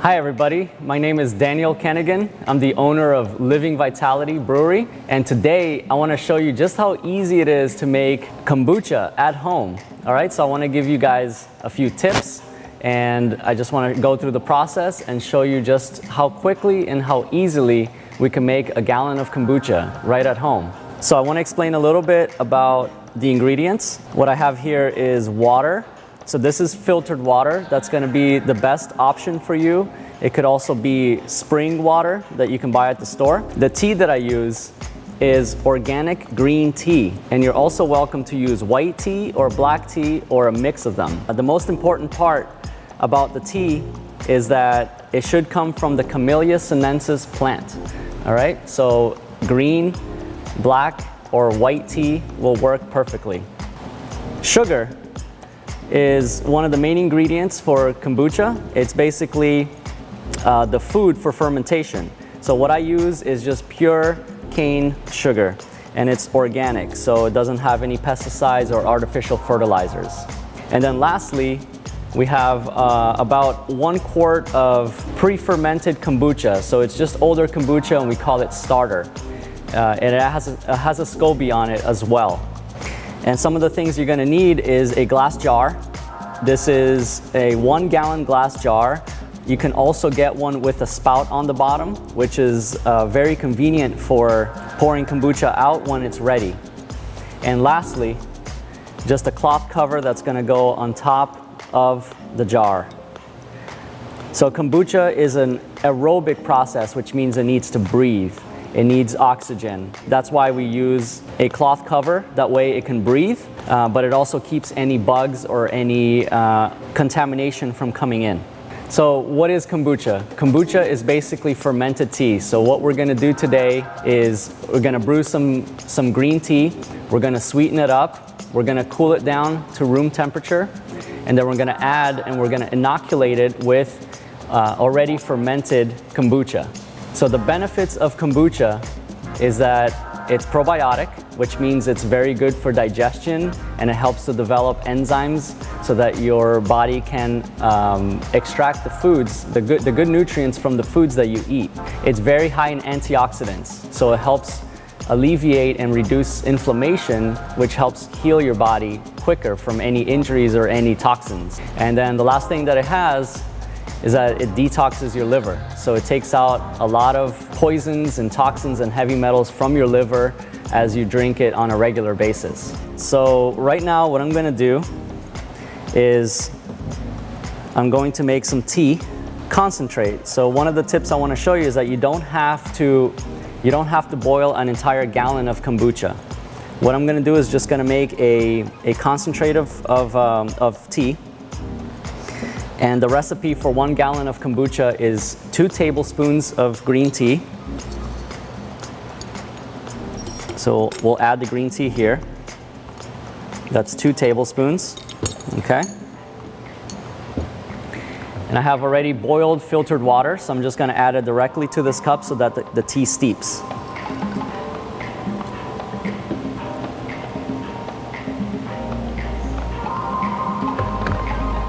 Hi everybody, my name is Daniel Koenigkann. I'm the owner of Living Vitalitea Brewery, and today I want to show you just how easy it is to make kombucha at home. All right, so I want to give you guys a few tips, and I just want to go through the process and show you just how quickly and how easily we can make a gallon of kombucha right at home. So I want to explain a little bit about the ingredients. What I have here is water. So this is filtered water. That's going to be the best option for you. It could also be spring water that you can buy at the store. The tea that I use is organic green tea, and you're also welcome to use white tea or black tea or a mix of them. The most important part about the tea is that it should come from the Camellia sinensis plant. All right, so green, black, or white tea will work perfectly. Sugar is one of the main ingredients for kombucha. It's basically the food for fermentation. So what I use is just pure cane sugar, and it's organic, so it doesn't have any pesticides or artificial fertilizers. And then lastly, we have about 1 quart of pre-fermented kombucha. So it's just older kombucha, and we call it starter. And it has a SCOBY on it as well. And some of the things you're gonna need is a glass jar. This is a 1 gallon glass jar. You can also get one with a spout on the bottom, which is very convenient for pouring kombucha out when it's ready. And lastly, just a cloth cover that's gonna go on top of the jar. So kombucha is an aerobic process, which means it needs to breathe. It needs oxygen. That's why we use a cloth cover. That way it can breathe, but it also keeps any bugs or any contamination from coming in. So what is kombucha? Kombucha is basically fermented tea. So what we're gonna do today is we're gonna brew some green tea. We're gonna sweeten it up. We're gonna cool it down to room temperature. And then we're gonna add and we're gonna inoculate it with already fermented kombucha. So the benefits of kombucha is that it's probiotic, which means it's very good for digestion, and it helps to develop enzymes so that your body can extract the foods, the good nutrients from the foods that you eat. It's very high in antioxidants, so it helps alleviate and reduce inflammation, which helps heal your body quicker from any injuries or any toxins. And then the last thing that it has is that it detoxes your liver. So it takes out a lot of poisons and toxins and heavy metals from your liver as you drink it on a regular basis. So right now what I'm gonna do is I'm going to make some tea concentrate. So one of the tips I wanna show you is that you don't have to boil an entire gallon of kombucha. What I'm gonna do is just gonna make a concentrate of tea. And the recipe for 1 gallon of kombucha is 2 tablespoons of green tea. So we'll add the green tea here. That's 2 tablespoons, okay? And I have already boiled filtered water, so I'm just gonna add it directly to this cup so that the tea steeps.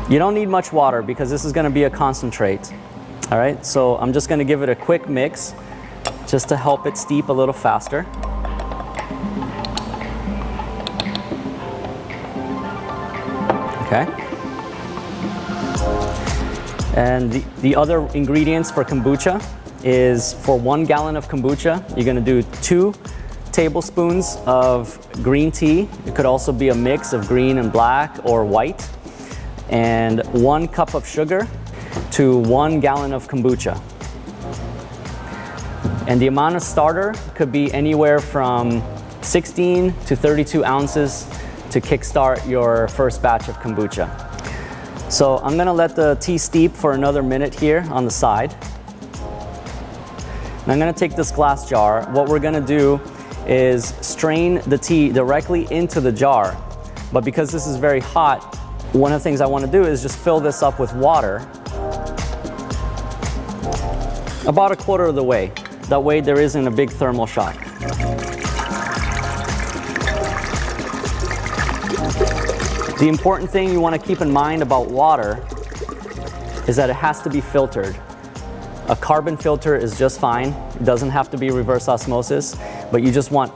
You don't need much water because this is going to be a concentrate. All right, so I'm just going to give it a quick mix just to help it steep a little faster. Okay. And the other ingredients for kombucha is for 1 gallon of kombucha, you're going to do 2 tablespoons of green tea. It could also be a mix of green and black or white. And 1 cup of sugar to 1 gallon of kombucha. And the amount of starter could be anywhere from 16 to 32 ounces to kickstart your first batch of kombucha. So I'm gonna let the tea steep for another minute here on the side. And I'm gonna take this glass jar. What we're gonna do is strain the tea directly into the jar. But because this is very hot, one of the things I want to do is just fill this up with water about 1/4 of the way. That way there isn't a big thermal shock. The important thing you want to keep in mind about water is that it has to be filtered. A carbon filter is just fine. It doesn't have to be reverse osmosis, but you just want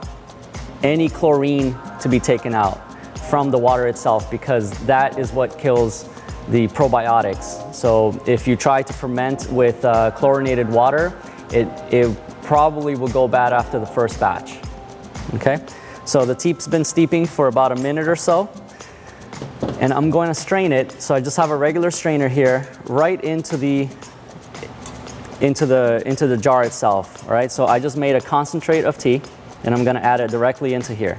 any chlorine to be taken out from the water itself, because that is what kills the probiotics. So if you try to ferment with chlorinated water, it probably will go bad after the first batch. Okay, so the tea's been steeping for about a minute or so, and I'm going to strain it. So I just have a regular strainer here right into the jar itself. All right, so I just made a concentrate of tea, and I'm going to add it directly into here.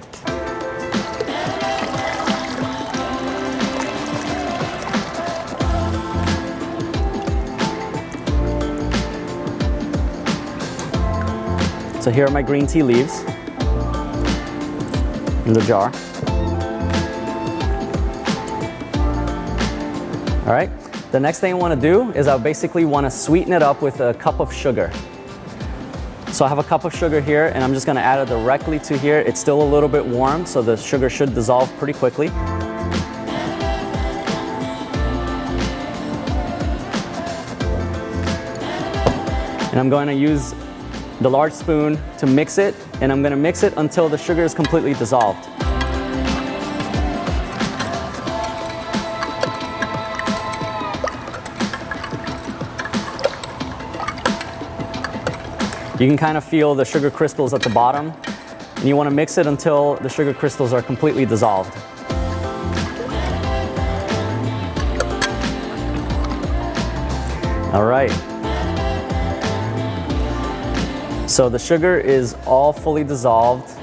So here are my green tea leaves in the jar. All right, the next thing I want to do is I basically want to sweeten it up with a cup of sugar. So I have a cup of sugar here, and I'm just going to add it directly to here. It's still a little bit warm, so the sugar should dissolve pretty quickly. And I'm going to use the large spoon to mix it, and I'm going to mix it until the sugar is completely dissolved. You can kind of feel the sugar crystals at the bottom, and you want to mix it until the sugar crystals are completely dissolved. All right. So the sugar is all fully dissolved.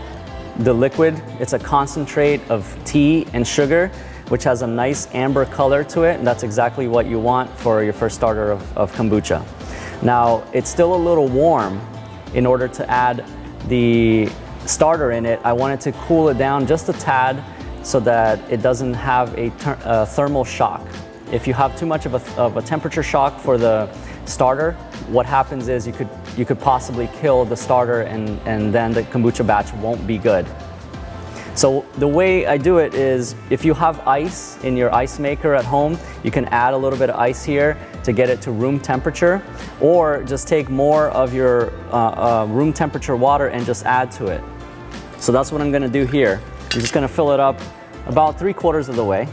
The liquid, it's a concentrate of tea and sugar, which has a nice amber color to it, and that's exactly what you want for your first starter of kombucha. Now, it's still a little warm. In order to add the starter in it, I wanted to cool it down just a tad so that it doesn't have a thermal shock. If you have too much of a temperature shock for the starter, what happens is you could possibly kill the starter, and then the kombucha batch won't be good. So the way I do it is, if you have ice in your ice maker at home, you can add a little bit of ice here to get it to room temperature, or just take more of your room temperature water and just add to it. So that's what I'm going to do here. I'm just going to fill it up about 3/4 of the way.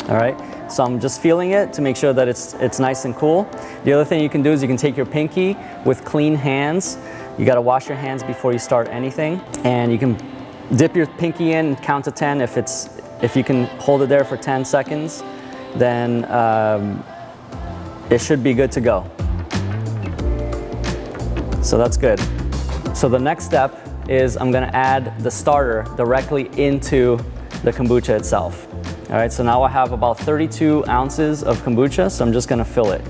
All right, so I'm just feeling it to make sure that it's nice and cool. The other thing you can do is you can take your pinky with clean hands. You got to wash your hands before you start anything, and you can dip your pinky in and count to 10. If you can hold it there for 10 seconds, then it should be good to go. So that's good. So the next step is I'm going to add the starter directly into the kombucha itself. All right, so now I have about 32 ounces of kombucha, so I'm just going to fill it.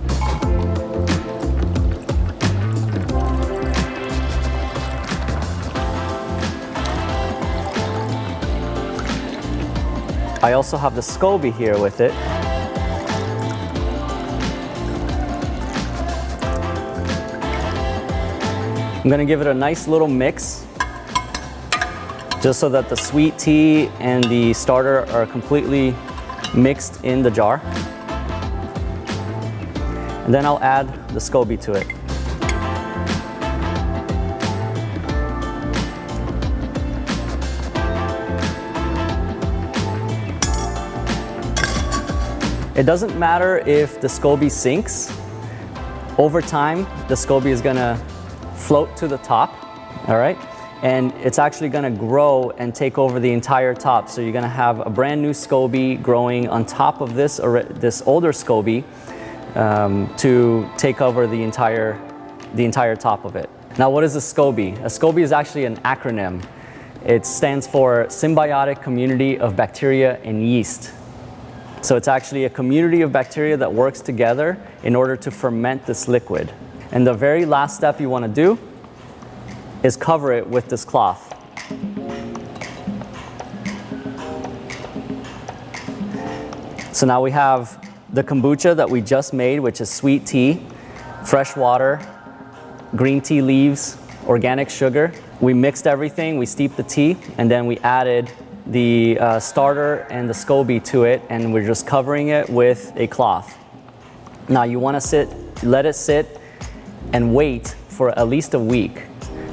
I also have the SCOBY here with it. I'm going to give it a nice little mix, just so that the sweet tea and the starter are completely mixed in the jar. And then I'll add the SCOBY to it. It doesn't matter if the SCOBY sinks. Over time, the SCOBY is gonna float to the top, all right? And it's actually gonna grow and take over the entire top. So you're gonna have a brand new SCOBY growing on top of this older SCOBY to take over the entire top of it. Now, what is a SCOBY? A SCOBY is actually an acronym. It stands for Symbiotic Community of Bacteria and Yeast. So it's actually a community of bacteria that works together in order to ferment this liquid. And the very last step you want to do is cover it with this cloth. So now we have the kombucha that we just made, which is sweet tea, fresh water, green tea leaves, organic sugar. We mixed everything, we steeped the tea, and then we added the starter and the SCOBY to it, and we're just covering it with a cloth. Now you want to let it sit and wait for at least a week.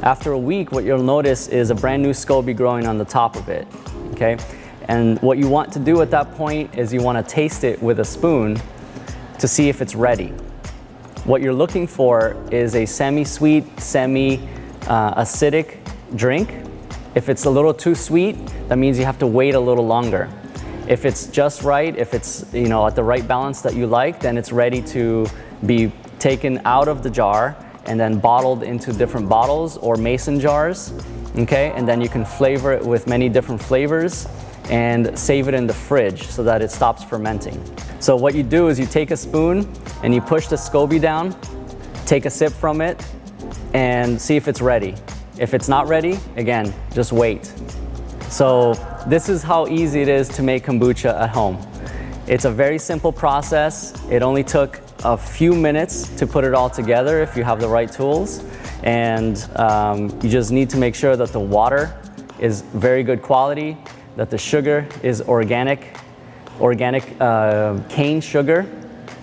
After a week, what you'll notice is a brand new SCOBY growing on the top of it, okay? And what you want to do at that point is you want to taste it with a spoon to see if it's ready. What you're looking for is a semi-sweet, semi-acidic drink. If it's a little too sweet, that means you have to wait a little longer. If it's just right, if it's at the right balance that you like, then it's ready to be taken out of the jar and then bottled into different bottles or mason jars, okay? And then you can flavor it with many different flavors and save it in the fridge so that it stops fermenting. So what you do is you take a spoon and you push the SCOBY down, take a sip from it, and see if it's ready. If it's not ready, again, just wait. So this is how easy it is to make kombucha at home. It's a very simple process. It only took a few minutes to put it all together if you have the right tools. And you just need to make sure that the water is very good quality, that the sugar is organic cane sugar,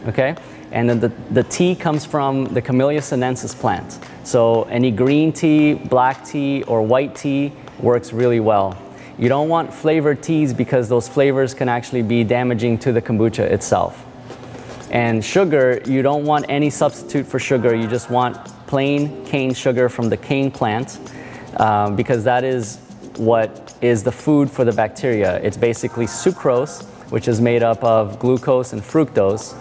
okay? And then the tea comes from the Camellia sinensis plant. So any green tea, black tea, or white tea works really well. You don't want flavored teas because those flavors can actually be damaging to the kombucha itself. And sugar, you don't want any substitute for sugar. You just want plain cane sugar from the cane plant because that is what is the food for the bacteria. It's basically sucrose, which is made up of glucose and fructose,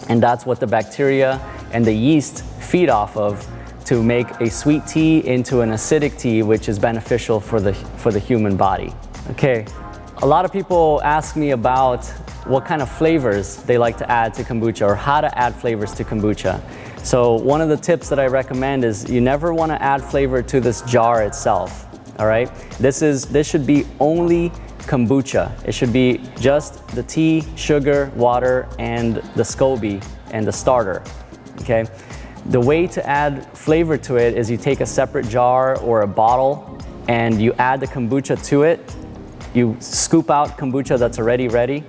and that's what the bacteria and the yeast feed off of to make a sweet tea into an acidic tea, which is beneficial for the human body. Okay, a lot of people ask me about what kind of flavors they like to add to kombucha or how to add flavors to kombucha. So one of the tips that I recommend is you never want to add flavor to this jar itself, all right? This should be only kombucha. It should be just the tea, sugar, water, and the SCOBY and the starter, okay? The way to add flavor to it is you take a separate jar or a bottle and you add the kombucha to it. You scoop out kombucha that's already ready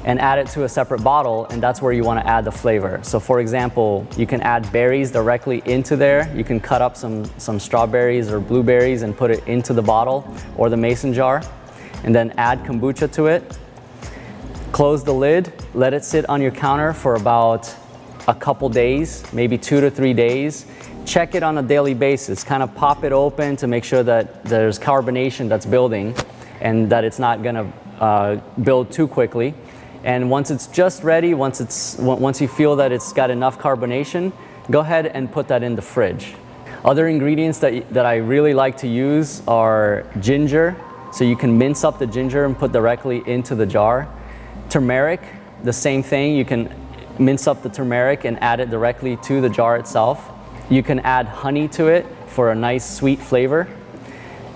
and add it to a separate bottle, and that's where you want to add the flavor. So for example, you can add berries directly into there. You can cut up some strawberries or blueberries and put it into the bottle or the mason jar, and then add kombucha to it. Close the lid, let it sit on your counter for about a couple days, maybe 2 to 3 days. Check it on a daily basis, kind of pop it open to make sure that there's carbonation that's building and that it's not gonna build too quickly. And once it's just ready, once you feel that it's got enough carbonation, go ahead and put that in the fridge. Other ingredients that I really like to use are ginger, so you can mince up the ginger and put directly into the jar. Turmeric, the same thing, you can mince up the turmeric and add it directly to the jar itself. You can add honey to it for a nice sweet flavor.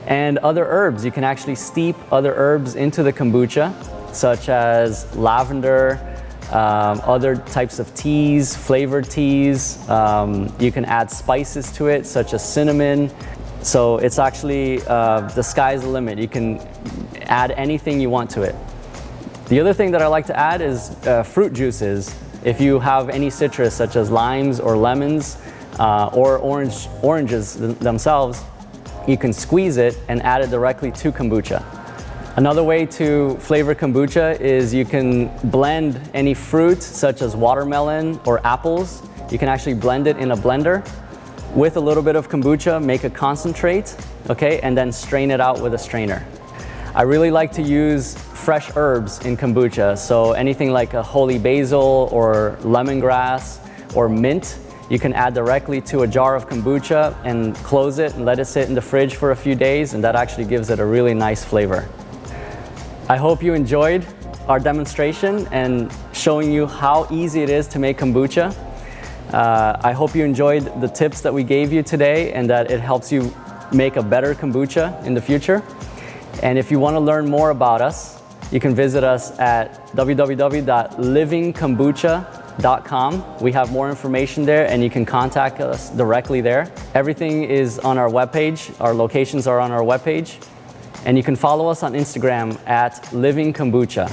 And other herbs, you can actually steep other herbs into the kombucha, such as lavender, other types of teas, flavored teas. You can add spices to it, such as cinnamon. So it's actually, the sky's the limit. You can add anything you want to it. The other thing that I like to add is fruit juices. If you have any citrus, such as limes or lemons, or oranges themselves, you can squeeze it and add it directly to kombucha. Another way to flavor kombucha is you can blend any fruit such as watermelon or apples. You can actually blend it in a blender with a little bit of kombucha, make a concentrate, okay, and then strain it out with a strainer. I really like to use fresh herbs in kombucha, so anything like a holy basil or lemongrass or mint, you can add directly to a jar of kombucha and close it and let it sit in the fridge for a few days, and that actually gives it a really nice flavor. I hope you enjoyed our demonstration and showing you how easy it is to make kombucha. I hope you enjoyed the tips that we gave you today and that it helps you make a better kombucha in the future. And if you want to learn more about us, you can visit us at www.livingkombucha.com. We have more information there and you can contact us directly there. Everything is on our webpage. Our locations are on our webpage. And you can follow us on Instagram at Living Kombucha.